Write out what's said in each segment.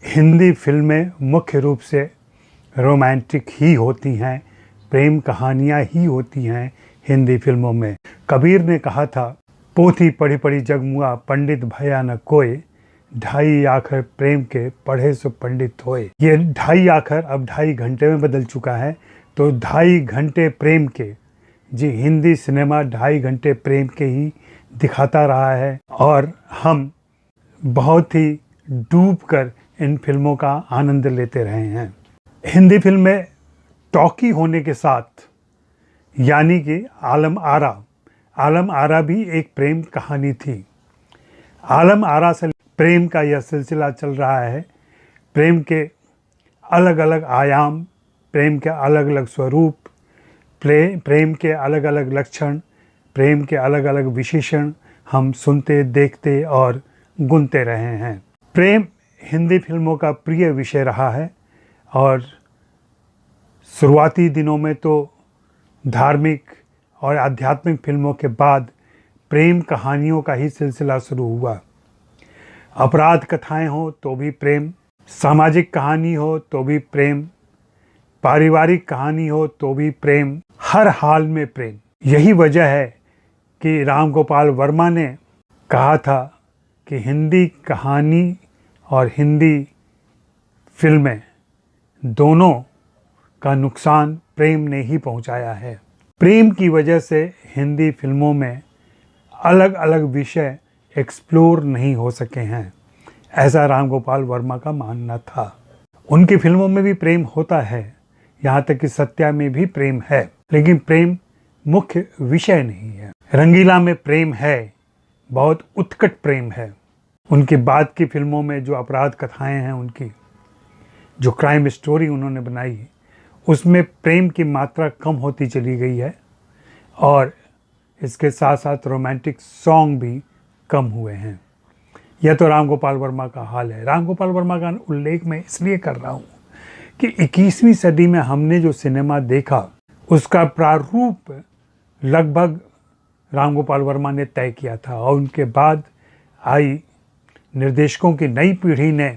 हिंदी फिल्में मुख्य रूप से रोमांटिक ही होती हैं, प्रेम कहानियाँ ही होती हैं हिंदी फिल्मों में। कबीर ने कहा था, पोथी पढ़ी पढ़ी जगमुआ, पंडित भया न कोय, ढाई आखर प्रेम के पढ़े सो पंडित होए। ये ढाई आखर अब 2.5 घंटे में बदल चुका है, तो 2.5 घंटे प्रेम के, जी हिंदी सिनेमा 2.5 घंटे प्रेम के ही दिखाता रहा है और हम बहुत ही डूब कर इन फिल्मों का आनंद लेते रहे हैं। हिंदी फिल्में टॉकी होने के साथ, यानी कि आलम आरा भी एक प्रेम कहानी थी। आलम आरा से प्रेम का यह सिलसिला चल रहा है। प्रेम के अलग अलग आयाम, प्रेम के अलग अलग स्वरूप, प्रेम के अलग अलग लक्षण, प्रेम के अलग अलग विशेषण हम सुनते, देखते और गुनते रहे हैं। प्रेम हिंदी फिल्मों का प्रिय विषय रहा है और शुरुआती दिनों में तो धार्मिक और आध्यात्मिक फिल्मों के बाद प्रेम कहानियों का ही सिलसिला शुरू हुआ। अपराध कथाएं हो तो भी प्रेम, सामाजिक कहानी हो तो भी प्रेम, पारिवारिक कहानी हो तो भी प्रेम, हर हाल में प्रेम। यही वजह है कि राम गोपाल वर्मा ने कहा था कि हिंदी कहानी और हिंदी फिल्में दोनों का नुकसान प्रेम ने ही पहुंचाया है। प्रेम की वजह से हिंदी फिल्मों में अलग अलग विषय एक्सप्लोर नहीं हो सके हैं, ऐसा राम गोपाल वर्मा का मानना था। उनकी फिल्मों में भी प्रेम होता है, यहाँ तक कि सत्या में भी प्रेम है, लेकिन प्रेम मुख्य विषय नहीं है। रंगीला में प्रेम है, बहुत उत्कट प्रेम है। उनके बाद की फिल्मों में जो अपराध कथाएं हैं, उनकी जो क्राइम स्टोरी उन्होंने बनाई, उसमें प्रेम की मात्रा कम होती चली गई है और इसके साथ साथ रोमांटिक सॉन्ग भी कम हुए हैं। यह तो राम गोपाल वर्मा का हाल है। राम गोपाल वर्मा का उल्लेख मैं इसलिए कर रहा हूँ कि 21वीं सदी में हमने जो सिनेमा देखा, उसका प्रारूप लगभग राम गोपाल वर्मा ने तय किया था और उनके बाद आई निर्देशकों की नई पीढ़ी ने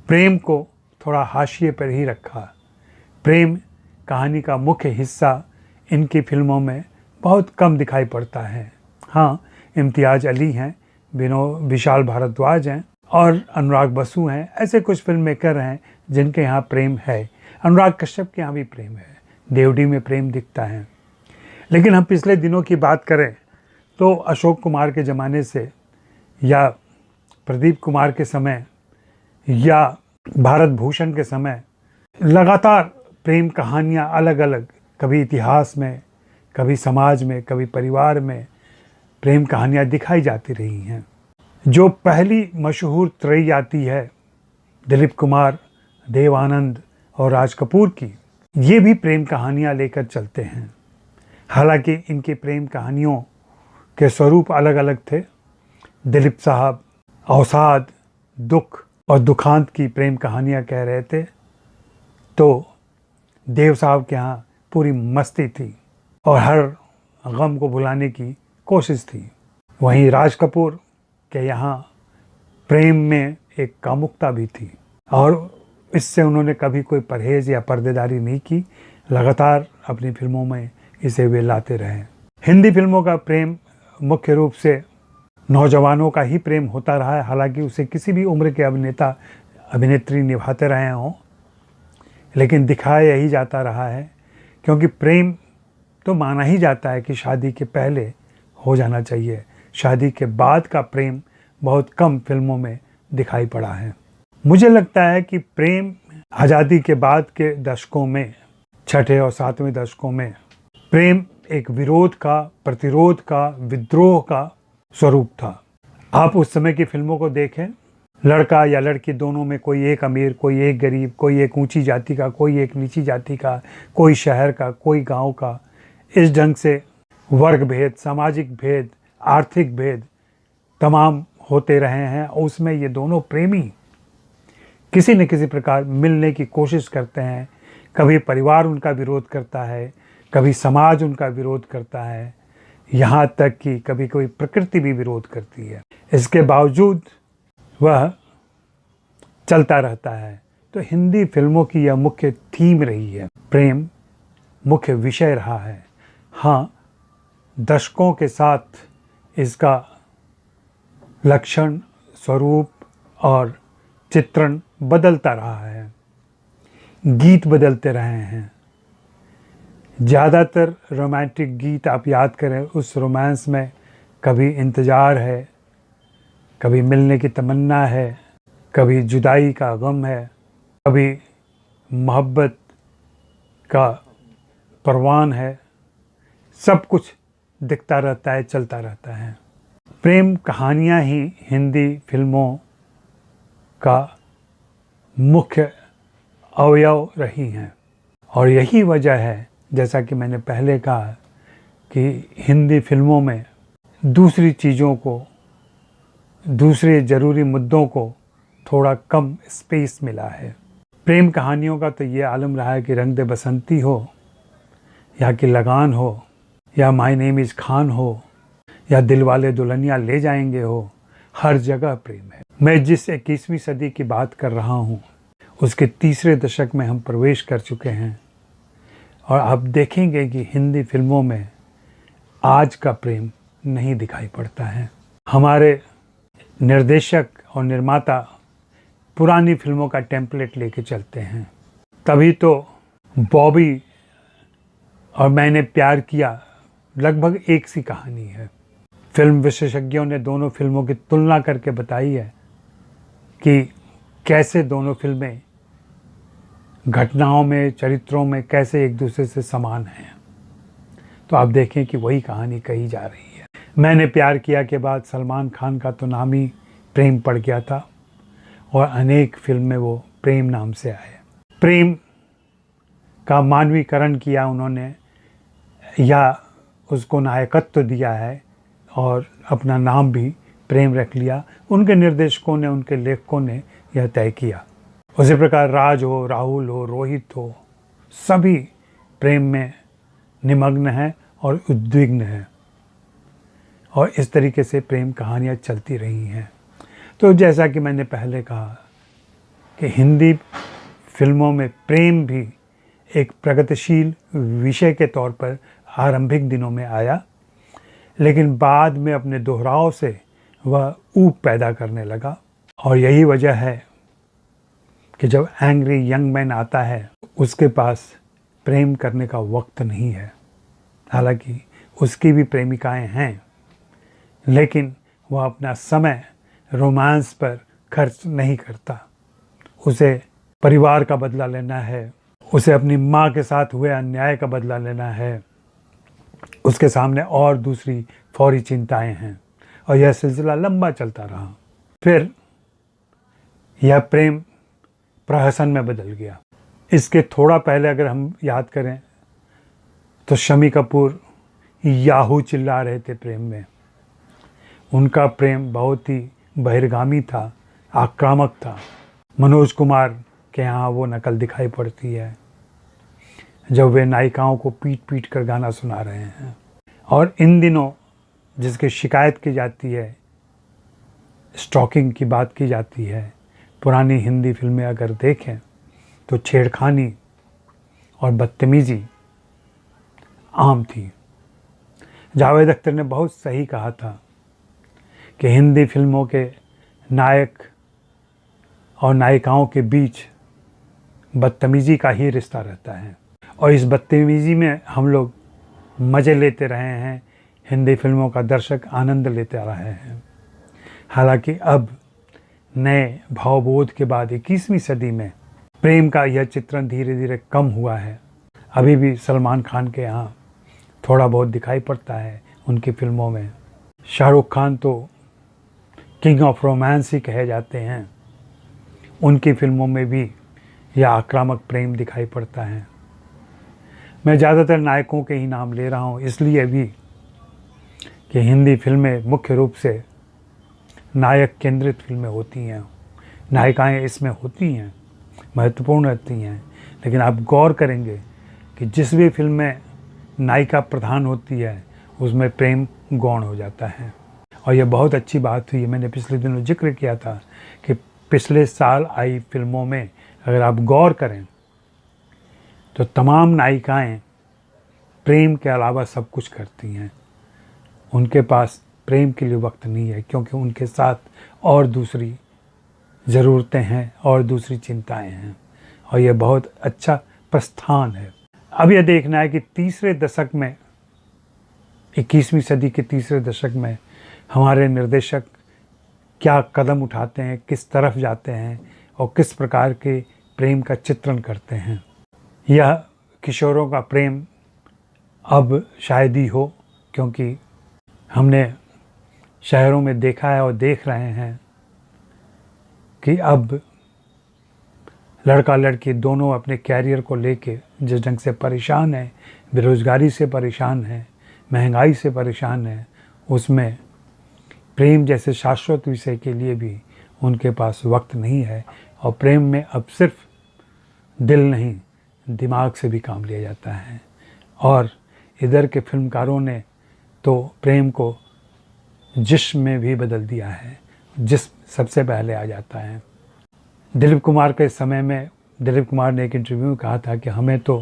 प्रेम को थोड़ा हाशिए पर ही रखा। प्रेम कहानी का मुख्य हिस्सा इनकी फिल्मों में बहुत कम दिखाई पड़ता है। हाँ, इम्तियाज़ अली हैं, विशाल भारद्वाज हैं और अनुराग बसु हैं। ऐसे कुछ फिल्म मेकर हैं जिनके यहाँ प्रेम है। अनुराग कश्यप के यहाँ भी प्रेम है, देवडी में प्रेम दिखता है। लेकिन हम पिछले दिनों की बात करें तो अशोक कुमार के ज़माने से या प्रदीप कुमार के समय या भारत भूषण के समय लगातार प्रेम कहानियाँ अलग अलग, कभी इतिहास में, कभी समाज में, कभी परिवार में प्रेम कहानियाँ दिखाई जाती रही हैं। जो पहली मशहूर त्रयी आती है दिलीप कुमार, देव आनंद और राज कपूर की, ये भी प्रेम कहानियाँ लेकर चलते हैं। हालांकि इनकी प्रेम कहानियों के स्वरूप अलग अलग थे। दिलीप साहब अवसाद, दुख और दुखांत की प्रेम कहानियाँ कह रहे थे, तो देव साहब के यहाँ पूरी मस्ती थी और हर गम को भुलाने की कोशिश थी। वहीं राज कपूर के यहाँ प्रेम में एक कामुकता भी थी और इससे उन्होंने कभी कोई परहेज़ या पर्देदारी नहीं की, लगातार अपनी फिल्मों में इसे वे लाते रहे। हिंदी फिल्मों का प्रेम मुख्य रूप से नौजवानों का ही प्रेम होता रहा है, हालांकि उसे किसी भी उम्र के अभिनेता अभिनेत्री निभाते रहे हों, लेकिन दिखाया यही जाता रहा है क्योंकि प्रेम तो माना ही जाता है कि शादी के पहले हो जाना चाहिए। शादी के बाद का प्रेम बहुत कम फिल्मों में दिखाई पड़ा है। मुझे लगता है कि प्रेम आज़ादी के बाद के दशकों में, 6ठे और 7वें दशकों में, प्रेम एक विरोध का, प्रतिरोध का, विद्रोह का स्वरूप था। आप उस समय की फिल्मों को देखें, लड़का या लड़की दोनों में कोई एक अमीर, कोई एक गरीब, कोई एक ऊंची जाति का, कोई एक नीची जाति का, कोई शहर का, कोई गांव का, इस ढंग से वर्ग भेद, सामाजिक भेद, आर्थिक भेद तमाम होते रहे हैं। और उसमें ये दोनों प्रेमी किसी न किसी प्रकार मिलने की कोशिश करते हैं। कभी परिवार उनका विरोध करता है, कभी समाज उनका विरोध करता है, यहाँ तक कि कभी कोई प्रकृति भी विरोध करती है। इसके बावजूद वह चलता रहता है। तो हिंदी फिल्मों की यह मुख्य थीम रही है। प्रेम मुख्य विषय रहा है। हाँ, दशकों के साथ इसका लक्षण, स्वरूप और चित्रण बदलता रहा है। गीत बदलते रहे हैं। ज़्यादातर रोमांटिक गीत आप याद करें, उस रोमांस में कभी इंतज़ार है, कभी मिलने की तमन्ना है, कभी जुदाई का गम है, कभी मोहब्बत का परवान है। सब कुछ दिखता रहता है, चलता रहता है। प्रेम कहानियाँ ही हिंदी फिल्मों का मुख्य अवयव रही हैं और यही वजह है, जैसा कि मैंने पहले कहा, कि हिंदी फिल्मों में दूसरी चीज़ों को, दूसरे ज़रूरी मुद्दों को थोड़ा कम स्पेस मिला है। प्रेम कहानियों का तो ये आलम रहा है कि रंग दे बसंती हो, या कि लगान हो, या माय नेम इज़ खान हो, या दिलवाले दुल्हनिया ले जाएंगे हो, हर जगह प्रेम है। मैं जिस 21वीं सदी की बात कर रहा हूँ, उसके तीसरे दशक में हम प्रवेश कर चुके हैं और आप देखेंगे कि हिंदी फिल्मों में आज का प्रेम नहीं दिखाई पड़ता है। हमारे निर्देशक और निर्माता पुरानी फिल्मों का टेम्पलेट लेके चलते हैं। तभी तो बॉबी और मैंने प्यार किया लगभग एक सी कहानी है। फिल्म विशेषज्ञों ने दोनों फिल्मों की तुलना करके बताई है कि कैसे दोनों फिल्में घटनाओं में, चरित्रों में कैसे एक दूसरे से समान हैं। तो आप देखें कि वही कहानी कही जा रही है। मैंने प्यार किया के बाद सलमान खान का तो नाम ही प्रेम पड़ गया था और अनेक फिल्म में वो प्रेम नाम से आए। प्रेम का मानवीकरण किया उन्होंने, या उसको नायकत्व दिया है और अपना नाम भी प्रेम रख लिया। उनके निर्देशकों ने, उनके लेखकों ने यह तय किया। उसी प्रकार राज हो, राहुल हो, रोहित हो, सभी प्रेम में निमग्न हैं और उद्विग्न हैं और इस तरीके से प्रेम कहानियाँ चलती रही हैं। तो जैसा कि मैंने पहले कहा कि हिंदी फिल्मों में प्रेम भी एक प्रगतिशील विषय के तौर पर आरंभिक दिनों में आया, लेकिन बाद में अपने दोहराव से वह ऊब पैदा करने लगा। और यही वजह है कि जब एंग्री यंग मैन आता है, उसके पास प्रेम करने का वक्त नहीं है। हालांकि उसकी भी प्रेमिकाएं हैं, लेकिन वह अपना समय रोमांस पर खर्च नहीं करता। उसे परिवार का बदला लेना है, उसे अपनी माँ के साथ हुए अन्याय का बदला लेना है, उसके सामने और दूसरी फौरी चिंताएं हैं और यह सिलसिला लंबा चलता रहा। फिर यह प्रेम प्रहसन में बदल गया। इसके थोड़ा पहले अगर हम याद करें तो शम्मी कपूर याहू चिल्ला रहे थे प्रेम में। उनका प्रेम बहुत ही बहिर्गामी था, आक्रामक था। मनोज कुमार के यहाँ वो नकल दिखाई पड़ती है जब वे नायिकाओं को पीट पीट कर गाना सुना रहे हैं। और इन दिनों जिसकी शिकायत की जाती है, स्टॉकिंग की बात की जाती है, पुरानी हिंदी फिल्में अगर देखें तो छेड़खानी और बदतमीज़ी आम थी। जावेद अख्तर ने बहुत सही कहा था कि हिंदी फिल्मों के नायक और नायिकाओं के बीच बदतमीज़ी का ही रिश्ता रहता है और इस बदतमीज़ी में हम लोग मज़े लेते रहे हैं, हिंदी फिल्मों का दर्शक आनंद लेते रहे हैं। हालांकि अब नए भावबोध के बाद 21वीं सदी में प्रेम का यह चित्रण धीरे धीरे कम हुआ है। अभी भी सलमान खान के यहाँ थोड़ा बहुत दिखाई पड़ता है उनकी फिल्मों में। शाहरुख खान तो किंग ऑफ रोमांस ही कहे जाते हैं, उनकी फिल्मों में भी यह आक्रामक प्रेम दिखाई पड़ता है। मैं ज़्यादातर नायकों के ही नाम ले रहा हूँ इसलिए भी कि हिंदी फिल्में मुख्य रूप से नायक केंद्रित फिल्में होती हैं। नायिकाएं इसमें होती हैं, महत्वपूर्ण रहती हैं, लेकिन आप गौर करेंगे कि जिस भी फिल्म में नायिका प्रधान होती है उसमें प्रेम गौण हो जाता है। और यह बहुत अच्छी बात हुई। मैंने पिछले दिनों जिक्र किया था कि पिछले साल आई फिल्मों में अगर आप गौर करें तो तमाम नायिकाएं प्रेम के अलावा सब कुछ करती हैं। उनके पास प्रेम के लिए वक्त नहीं है, क्योंकि उनके साथ और दूसरी ज़रूरतें हैं और दूसरी चिंताएं हैं, और यह बहुत अच्छा प्रस्थान है। अब यह देखना है कि तीसरे दशक में, 21वीं सदी के तीसरे दशक में हमारे निर्देशक क्या कदम उठाते हैं, किस तरफ जाते हैं और किस प्रकार के प्रेम का चित्रण करते हैं। यह किशोरों का प्रेम अब शायद ही हो, क्योंकि हमने शहरों में देखा है और देख रहे हैं कि अब लड़का लड़की दोनों अपने कैरियर को लेके जिस ढंग से परेशान है, बेरोज़गारी से परेशान है, महंगाई से परेशान है, उसमें प्रेम जैसे शाश्वत विषय के लिए भी उनके पास वक्त नहीं है। और प्रेम में अब सिर्फ दिल नहीं, दिमाग से भी काम लिया जाता है। और इधर के फिल्मकारों ने तो प्रेम को जिस्म में भी बदल दिया है। जिस्म सबसे पहले आ जाता है। दिलीप कुमार के समय में दिलीप कुमार ने एक इंटरव्यू में कहा था कि हमें तो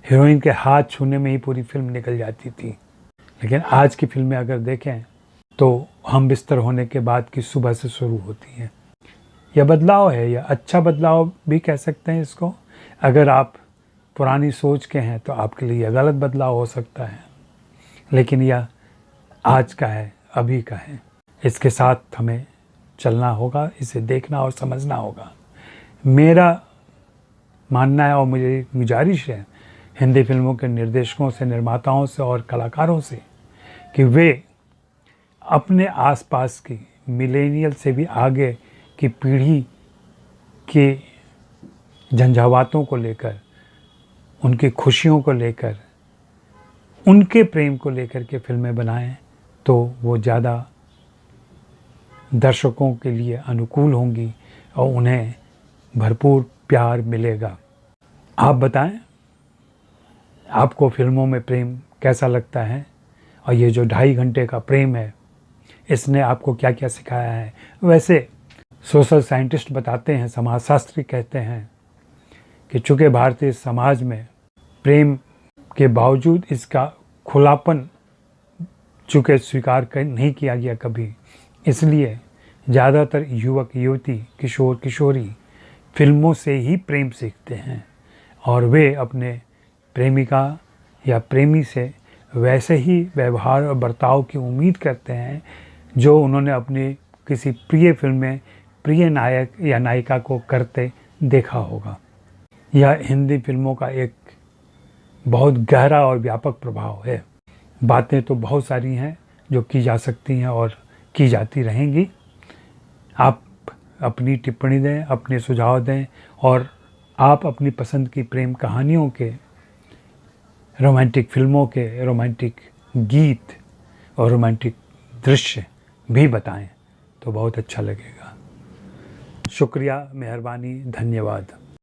हीरोइन के हाथ छूने में ही पूरी फिल्म निकल जाती थी, लेकिन आज की फिल्में अगर देखें तो हम बिस्तर होने के बाद की सुबह से शुरू होती हैं। यह बदलाव है, यह अच्छा बदलाव भी कह सकते हैं इसको। अगर आप पुरानी सोच के हैं तो आपके लिए यह गलत बदलाव हो सकता है, लेकिन यह आज का है, अभी का है। इसके साथ हमें चलना होगा, इसे देखना और समझना होगा। मेरा मानना है और मुझे गुजारिश है हिंदी फिल्मों के निर्देशकों से, निर्माताओं से और कलाकारों से कि वे अपने आसपास की मिलेनियल से भी आगे की पीढ़ी के झंझावातों को लेकर, उनकी खुशियों को लेकर, उनके प्रेम को लेकर के फिल्में बनाएं, तो वो ज़्यादा दर्शकों के लिए अनुकूल होंगी और उन्हें भरपूर प्यार मिलेगा। आप बताएं, आपको फिल्मों में प्रेम कैसा लगता है, और ये जो 2.5 घंटे का प्रेम है इसने आपको क्या क्या सिखाया है। वैसे सोशल साइंटिस्ट बताते हैं, समाजशास्त्री कहते हैं कि चूँकि भारतीय समाज में प्रेम के बावजूद इसका खुलापन चूँकि स्वीकार नहीं किया गया कभी, इसलिए ज़्यादातर युवक युवती, किशोर किशोरी फिल्मों से ही प्रेम सीखते हैं और वे अपने प्रेमिका या प्रेमी से वैसे ही व्यवहार और बर्ताव की उम्मीद करते हैं जो उन्होंने अपनी किसी प्रिय फिल्म में प्रिय नायक या नायिका को करते देखा होगा। यह हिंदी फिल्मों का एक बहुत गहरा और व्यापक प्रभाव है। बातें तो बहुत सारी हैं जो की जा सकती हैं और की जाती रहेंगी। आप अपनी टिप्पणी दें, अपने सुझाव दें, और आप अपनी पसंद की प्रेम कहानियों के, रोमांटिक फिल्मों के रोमांटिक गीत और रोमांटिक दृश्य भी बताएं तो बहुत अच्छा लगेगा। शुक्रिया, मेहरबानी, धन्यवाद।